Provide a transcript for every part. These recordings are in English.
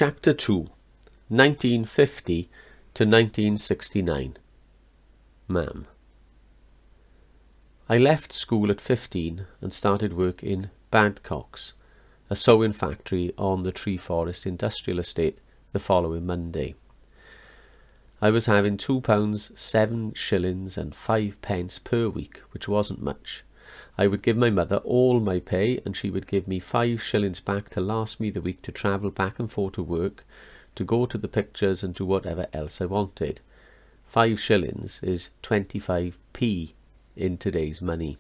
Chapter 2, 1950 to 1969. Ma'am. I left school at 15 and started work in Badcock's, a sewing factory on the Tree Forest Industrial Estate, the following Monday. I was having £2, 7 shillings and 5 pence per week, which wasn't much. I would give my mother all my pay, and she would give me 5 shillings back to last me the week to travel back and forth to work, to go to the pictures and do whatever else I wanted. 5 shillings is 25p in today's money.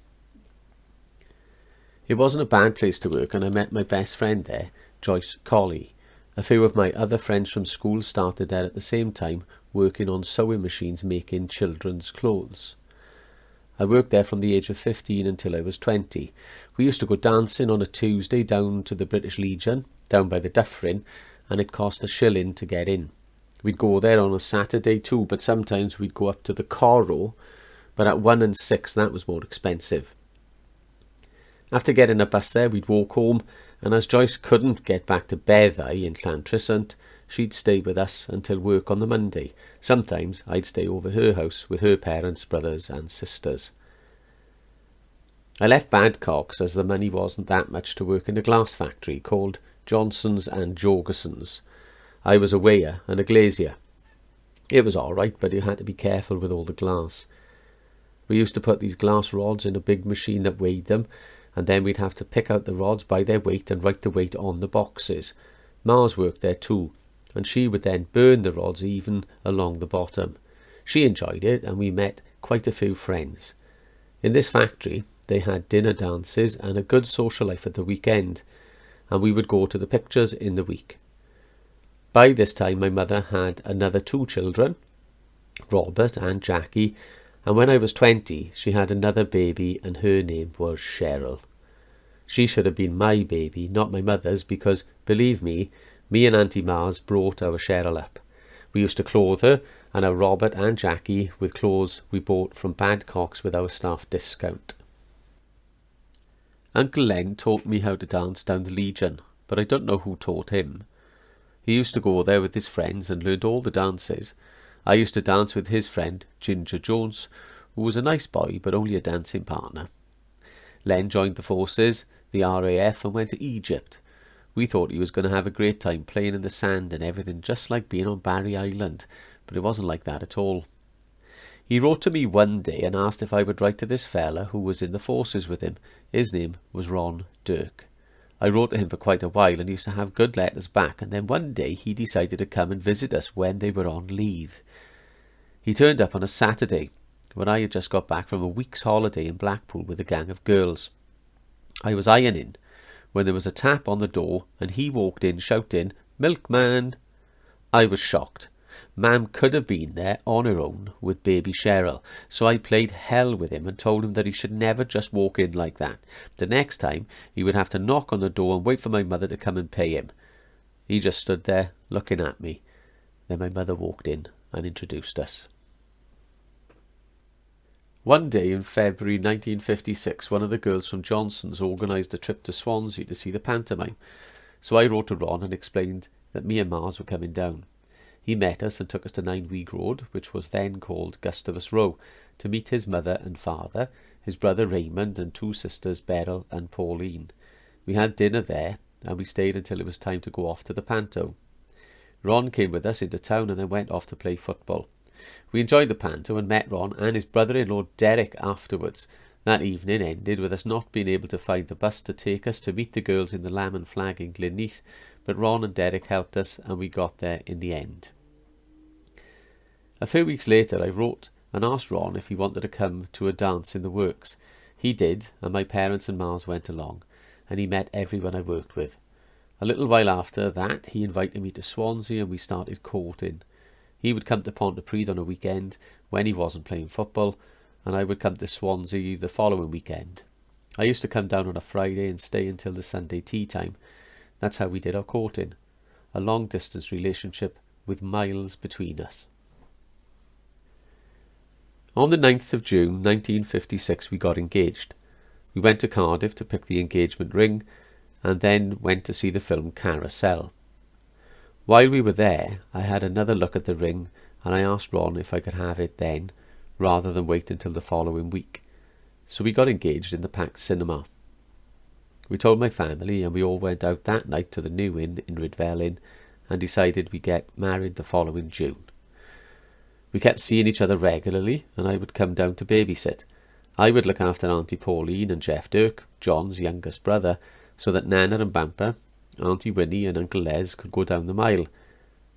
It wasn't a bad place to work, and I met my best friend there, Joyce Colley. A few of my other friends from school started there at the same time, working on sewing machines making children's clothes. I worked there from the age of 15 until I was 20. We used to go dancing on a Tuesday down to the British Legion, down by the Dyffryn, and it cost £1 shilling to get in. We'd go there on a Saturday too, but sometimes we'd go up to the Corro, but at 1 and 6 that was more expensive. After getting a bus there, we'd walk home, and as Joyce couldn't get back to Beddau in Llantrisant, she'd stay with us until work on the Monday. Sometimes I'd stay over her house with her parents, brothers and sisters. I left Badcock's as the money wasn't that much to work in a glass factory called Johnson's and Jorgensen's. I was a weigher and a glazier. It was all right, but you had to be careful with all the glass. We used to put these glass rods in a big machine that weighed them, and then we'd have to pick out the rods by their weight and write the weight on the boxes. Mars worked there too, and she would then burn the rods even along the bottom. She enjoyed it, and we met quite a few friends. In this factory they had dinner dances and a good social life at the weekend, and we would go to the pictures in the week. By this time my mother had another 2 children, Robert and Jackie, and when I was 20 she had another baby, and her name was Cheryl. She should have been my baby, not my mother's, because, believe me and Auntie Mars brought our Cheryl up. We used to clothe her, and our Robert and Jackie with clothes we bought from Badcock's with our staff discount. Uncle Len taught me how to dance down the Legion, but I don't know who taught him. He used to go there with his friends and learned all the dances. I used to dance with his friend, Ginger Jones, who was a nice boy but only a dancing partner. Len joined the forces, the RAF, and went to Egypt. We thought he was going to have a great time playing in the sand and everything, just like being on Barry Island, but it wasn't like that at all. He wrote to me one day and asked if I would write to this fella who was in the forces with him. His name was Ron Dirk. I wrote to him for quite a while and used to have good letters back, and then one day he decided to come and visit us when they were on leave. He turned up on a Saturday, when I had just got back from a week's holiday in Blackpool with a gang of girls. I was ironing when there was a tap on the door, and he walked in shouting, "Milkman!" I was shocked. Mam could have been there on her own with baby Cheryl, so I played hell with him and told him that he should never just walk in like that. The next time he would have to knock on the door and wait for my mother to come and pay him. He just stood there looking at me. Then my mother walked in and introduced us. One day in February 1956, one of the girls from Johnson's organised a trip to Swansea to see the pantomime, so I wrote to Ron and explained that me and Mars were coming down. He met us and took us to 9 Weeg Road, which was then called Gustavus Row, to meet his mother and father, his brother Raymond, and 2 sisters, Beryl and Pauline. We had dinner there, and we stayed until it was time to go off to the panto. Ron came with us into town and then went off to play football. We enjoyed the panto and met Ron and his brother-in-law Derek afterwards. That evening ended with us not being able to find the bus to take us to meet the girls in the Lamb and Flag in Glynneath, but Ron and Derek helped us and we got there in the end. A few weeks later I wrote and asked Ron if he wanted to come to a dance in the works. He did, and my parents and Mars went along, and he met everyone I worked with. A little while after that he invited me to Swansea and we started courting. He would come to Ponty on a weekend when he wasn't playing football, and I would come to Swansea the following weekend. I used to come down on a Friday and stay until the Sunday tea time. That's how we did our courting. A long-distance relationship with miles between us. On the 9th of June 1956 we got engaged. We went to Cardiff to pick the engagement ring, and then went to see the film Carousel. While we were there, I had another look at the ring, and I asked Ron if I could have it then, rather than wait until the following week. So we got engaged in the packed cinema. We told my family, and we all went out that night to the New Inn in Rydfelyn and decided we'd get married the following June. We kept seeing each other regularly, and I would come down to babysit. I would look after Auntie Pauline and Jeff Dirk, John's youngest brother, so that Nana and Bamper, Auntie Winnie and Uncle Les could go down the mile.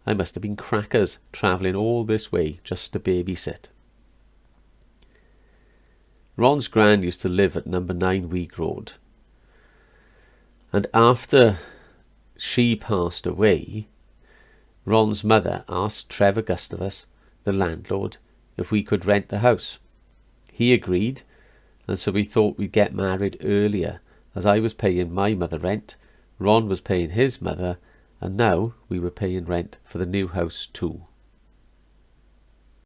I must have been crackers, travelling all this way just to babysit. Ron's gran used to live at number 9 Weeg Road. And after she passed away, Ron's mother asked Trevor Gustavus, the landlord, if we could rent the house. He agreed, and so we thought we'd get married earlier, as I was paying my mother rent, Ron was paying his mother, and now we were paying rent for the new house too.